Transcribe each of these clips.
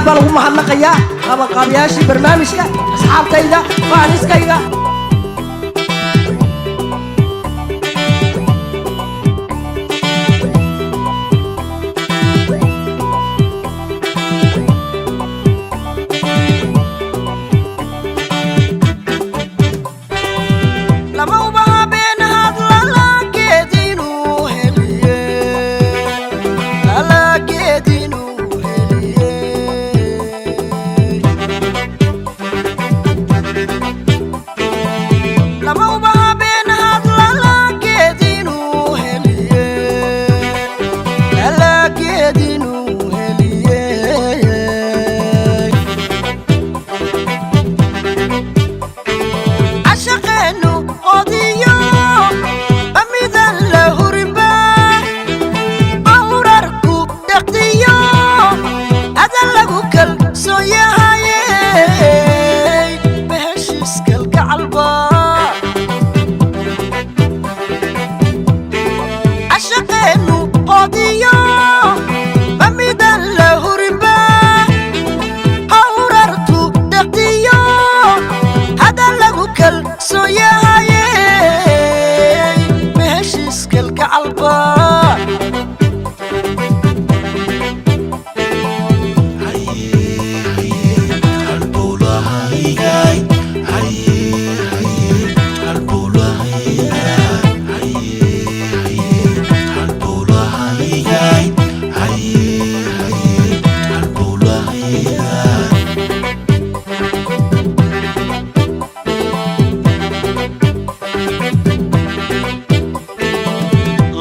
aad baa lagu mahadnaqayaa qabanqaabiyaashii barnaamijka asxaabtayda faaniskayga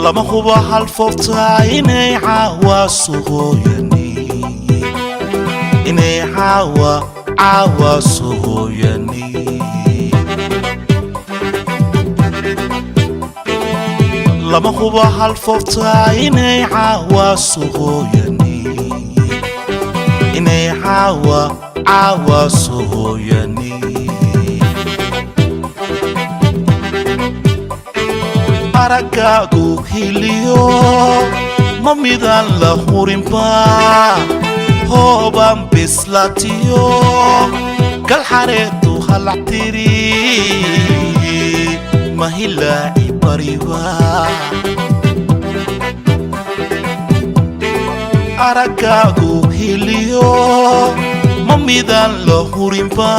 لما هو هالفوفتا إني عوا صهيوني إني عوا صهيوني لما هو هالفوفتا إني عوا صهيوني إني عوا صهيوني aragaagu hiliyo ma midaan la hurinba hooban bislaatiyo galxareedu halactiri ma hilaaci bariba aragaagu hiliyo ma midaan la hurinba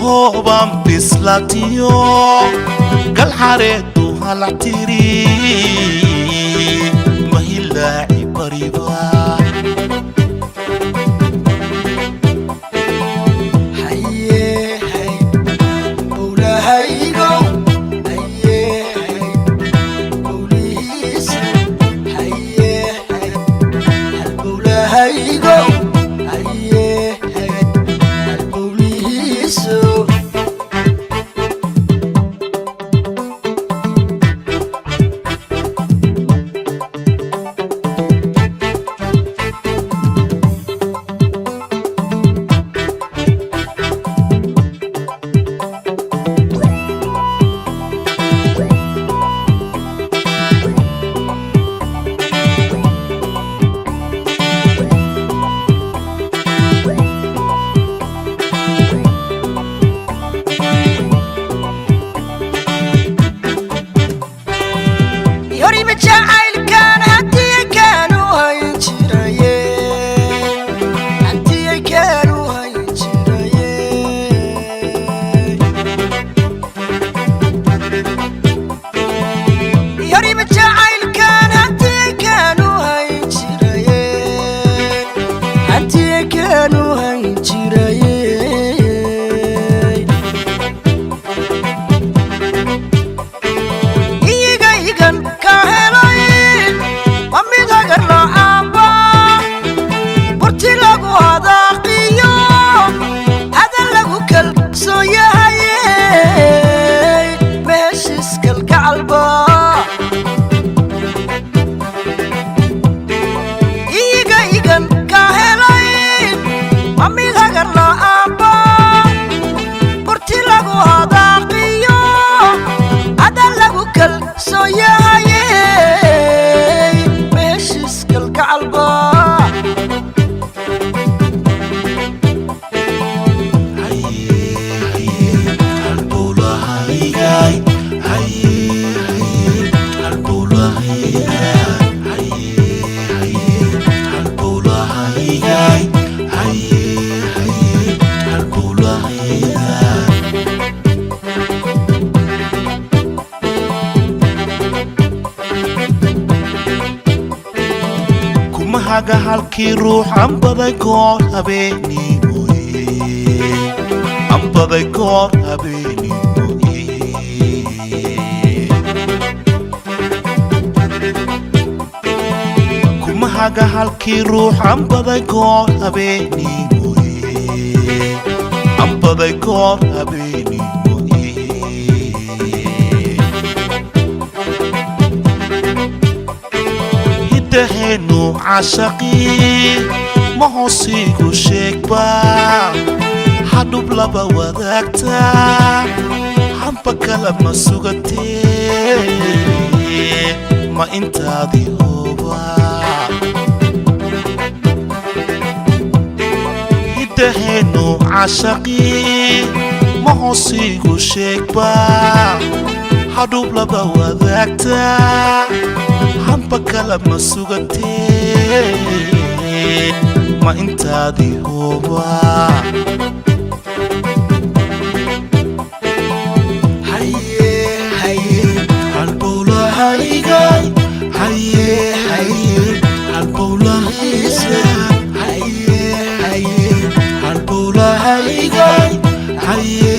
hooban bislaatiyo galxareedu halactiri ma hilaaci bariba haga halkii ruux aan baday goor habeenimoye aan baday goor habeenimoye kuma haga halkii ruux aan baday goor habeenimoye aan baday goor habeenimoye hiddaheenu caashaqii ma hoosiigu sheegba hadhub laba wadaagtaa hamba kale ma sugatee ma intaadii hooba hiddaheenu caashaqii ma hoosiigu sheegba hadhub laba wadaagtaa hamba kale ma sugatee ma intaadii hooba haye haye halbowlahaygay haye haye halbowlahaysa haye haye halbowlahaygay haye